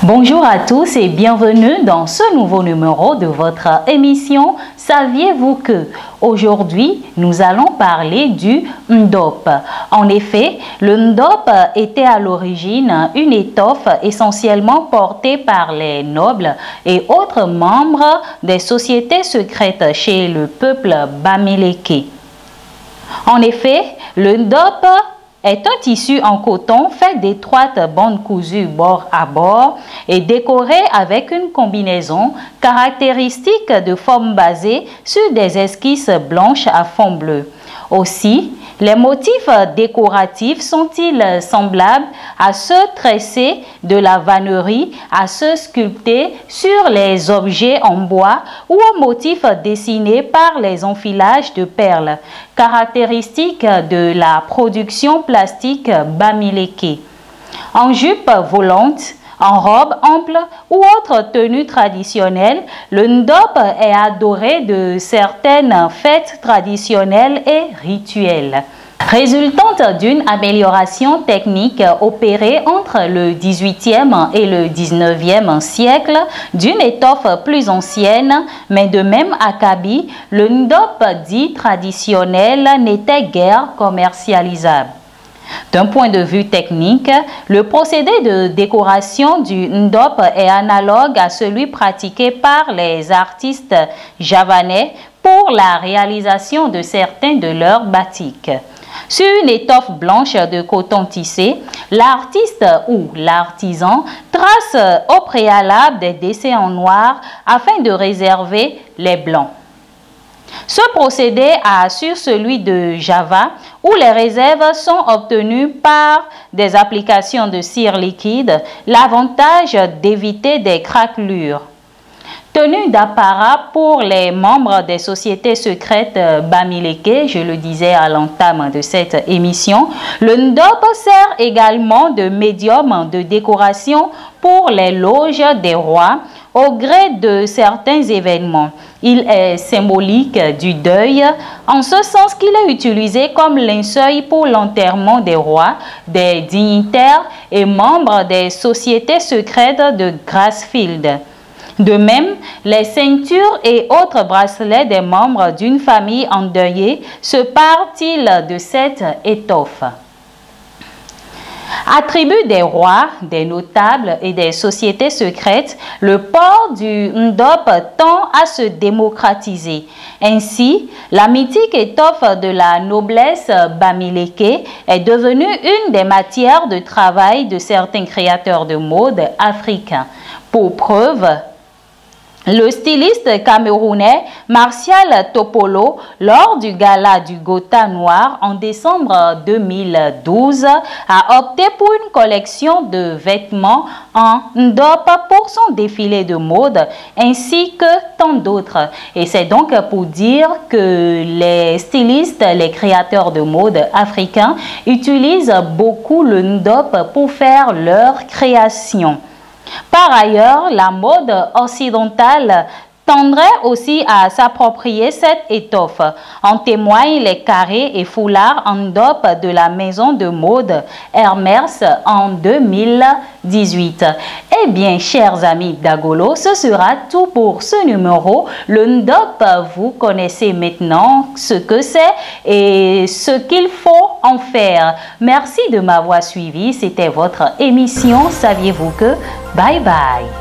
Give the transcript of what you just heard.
Bonjour à tous et bienvenue dans ce nouveau numéro de votre émission Saviez-vous que? Aujourd'hui, nous allons parler du ndop. En effet, le ndop était à l'origine une étoffe essentiellement portée par les nobles et autres membres des sociétés secrètes chez le peuple bamileke. En effet, le ndop est un tissu en coton fait d'étroites bandes cousues bord à bord et décoré avec une combinaison caractéristique de forme basée sur des esquisses blanches à fond bleu. Aussi, les motifs décoratifs sont-ils semblables à ceux tressés de la vannerie, à ceux sculptés sur les objets en bois ou aux motifs dessinés par les enfilages de perles, caractéristiques de la production plastique bamileke. En jupe volante, en robe ample ou autre tenue traditionnelle, le ndop est adoré de certaines fêtes traditionnelles et rituelles. Résultante d'une amélioration technique opérée entre le XVIIIe et le XIXe siècle d'une étoffe plus ancienne, mais de même acabit, le ndop dit traditionnel n'était guère commercialisable. D'un point de vue technique, le procédé de décoration du ndop est analogue à celui pratiqué par les artistes javanais pour la réalisation de certains de leurs batiks. Sur une étoffe blanche de coton tissé, l'artiste ou l'artisan trace au préalable des dessins en noir afin de réserver les blancs. Ce procédé assure celui de Java où les réserves sont obtenues par des applications de cire liquide, l'avantage d'éviter des craquelures. Tenue d'apparat pour les membres des sociétés secrètes bamileke, je le disais à l'entame de cette émission, le ndop sert également de médium de décoration pour les loges des rois au gré de certains événements. Il est symbolique du deuil, en ce sens qu'il est utilisé comme linceul pour l'enterrement des rois, des dignitaires et membres des sociétés secrètes de Grassfield. De même, les ceintures et autres bracelets des membres d'une famille endeuillée se parent-ils de cette étoffe. Attribut des rois, des notables et des sociétés secrètes, le port du ndop tend à se démocratiser. Ainsi, la mythique étoffe de la noblesse bamileke est devenue une des matières de travail de certains créateurs de mode africains. Pour preuve, le styliste camerounais Martial Topolo, lors du gala du Gotha Noir en décembre 2012, a opté pour une collection de vêtements en ndop pour son défilé de mode, ainsi que tant d'autres. Et c'est donc pour dire que les stylistes, les créateurs de mode africains utilisent beaucoup le ndop pour faire leurs créations. Par ailleurs, la mode occidentale tendrait aussi à s'approprier cette étoffe. En témoignent les carrés et foulards en ndop de la maison de mode Hermès en 2018. Eh bien, chers amis d'Agolo, ce sera tout pour ce numéro. Le ndop, vous connaissez maintenant ce que c'est et ce qu'il faut en faire. Merci de m'avoir suivi. C'était votre émission Saviez-vous que? Bye bye.